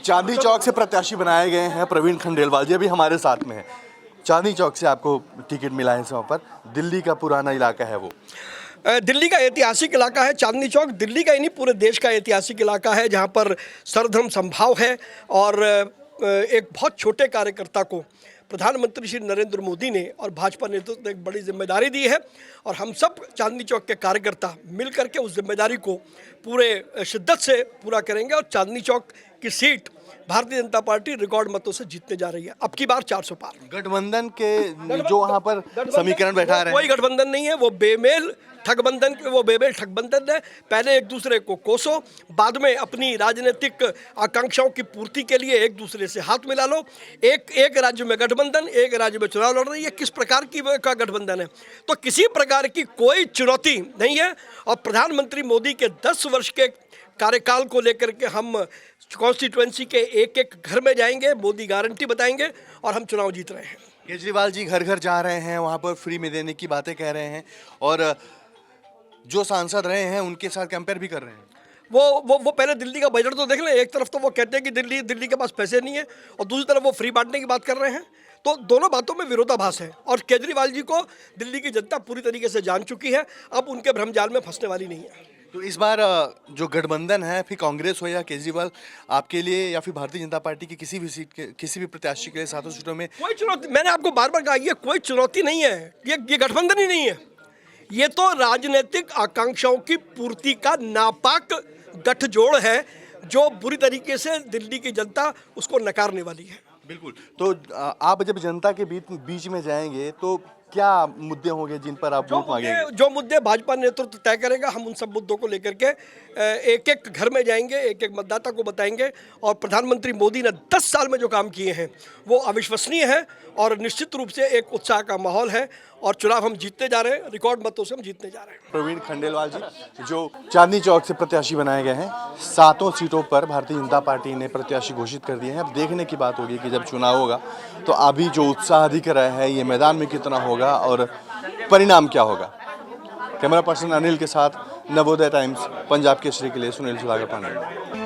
चांदनी चौक से प्रत्याशी बनाए गए हैं प्रवीण खंडेलवाल जी, अभी हमारे साथ में है। चांदनी चौक से आपको टिकट मिला है इस वहाँ पर, दिल्ली का पुराना इलाका है वो। दिल्ली का ऐतिहासिक इलाका है चांदनी चौक। दिल्ली का ही नहीं, पूरे देश का ऐतिहासिक इलाका है जहाँ पर सर्वधर्म संभाव है। और एक बहुत छोटे कार्यकर्ता को प्रधानमंत्री श्री नरेंद्र मोदी ने और भाजपा नेतृत्व ने एक बड़ी जिम्मेदारी दी है और हम सब चांदनी चौक के कार्यकर्ता मिल करके उस जिम्मेदारी को पूरे शिद्दत से पूरा करेंगे। और चांदनी चौक की seat Bharatiya Janata party record मतों से जीतने जा रही है। अब की बार 400 पार। गठबंधन के जो वहाँ पर समीकरण बैठा रहे हैं, कोई गठबंधन नहीं है, वो बेमेल ठगबंधन है। पहले एक दूसरे को कोसो, बाद में अपनी राजनीतिक आकांक्षाओं की पूर्ति के लिए एक दूसरे से हाथ मिला लो। एक राज्य में गठबंधन, एक राज्य में चुनाव लड़ रही है। किस प्रकार की का गठबंधन है? तो किसी प्रकार की कोई चुनौती नहीं है। और प्रधानमंत्री मोदी के 10 वर्ष के कार्यकाल को लेकर के हम कॉन्स्टिट्यूएंसी के एक एक घर में जाएंगे, मोदी गारंटी बताएंगे और हम चुनाव जीत रहे हैं। केजरीवाल जी घर घर जा रहे हैं, वहाँ पर फ्री में देने की बातें कह रहे हैं और जो सांसद रहे हैं उनके साथ कंपेयर भी कर रहे हैं। वो पहले दिल्ली का बजट तो देख लें। एक तरफ तो वो कहते हैं कि दिल्ली के पास पैसे नहीं है और दूसरी तरफ वो फ्री बांटने की बात कर रहे हैं। तो दोनों बातों में विरोधाभास है और केजरीवाल जी को दिल्ली की जनता पूरी तरीके से जान चुकी है। अब उनके भ्रमजाल में फंसने वाली नहीं है। तो इस बार जो गठबंधन है, फिर कांग्रेस हो या केजरीवाल, आपके लिए या फिर भारतीय जनता पार्टी की किसी भी सीट के किसी भी प्रत्याशी के लिए सातों सीटों में कोई चुनौती, मैंने आपको बार बार कहा, ये कोई चुनौती नहीं है। ये गठबंधन ही नहीं है। ये तो राजनीतिक आकांक्षाओं की पूर्ति का नापाक गठजोड़ है जो बुरी तरीके से दिल्ली की जनता उसको नकारने वाली है। बिल्कुल। तो आप जब जनता के बीच में जाएंगे तो क्या मुद्दे होंगे जिन पर आप वोट मांगेंगे? जो मुद्दे भाजपा नेतृत्व तय करेगा, हम उन सब मुद्दों को लेकर के एक एक घर में जाएंगे, एक एक मतदाता को बताएंगे। और प्रधानमंत्री मोदी ने 10 साल में जो काम किए हैं वो अविश्वसनीय है और निश्चित रूप से एक उत्साह का माहौल है और चुनाव हम जीतते जा रहे हैं। रिकॉर्ड मतों से हम जीतने जा रहे हैं। प्रवीण खंडेलवाल जी जो चांदनी चौक से प्रत्याशी बनाए गए हैं, 7 सीटों पर भारतीय जनता पार्टी ने प्रत्याशी घोषित कर दिए हैं। अब देखने की बात होगी कि जब चुनाव होगा तो अभी जो उत्साह दिख रहा है ये मैदान में कितना होगा और परिणाम क्या होगा। कैमरा पर्सन अनिल के साथ नवोदय टाइम्स पंजाब केसरी के लिए सुनील सुधाकर पांडे।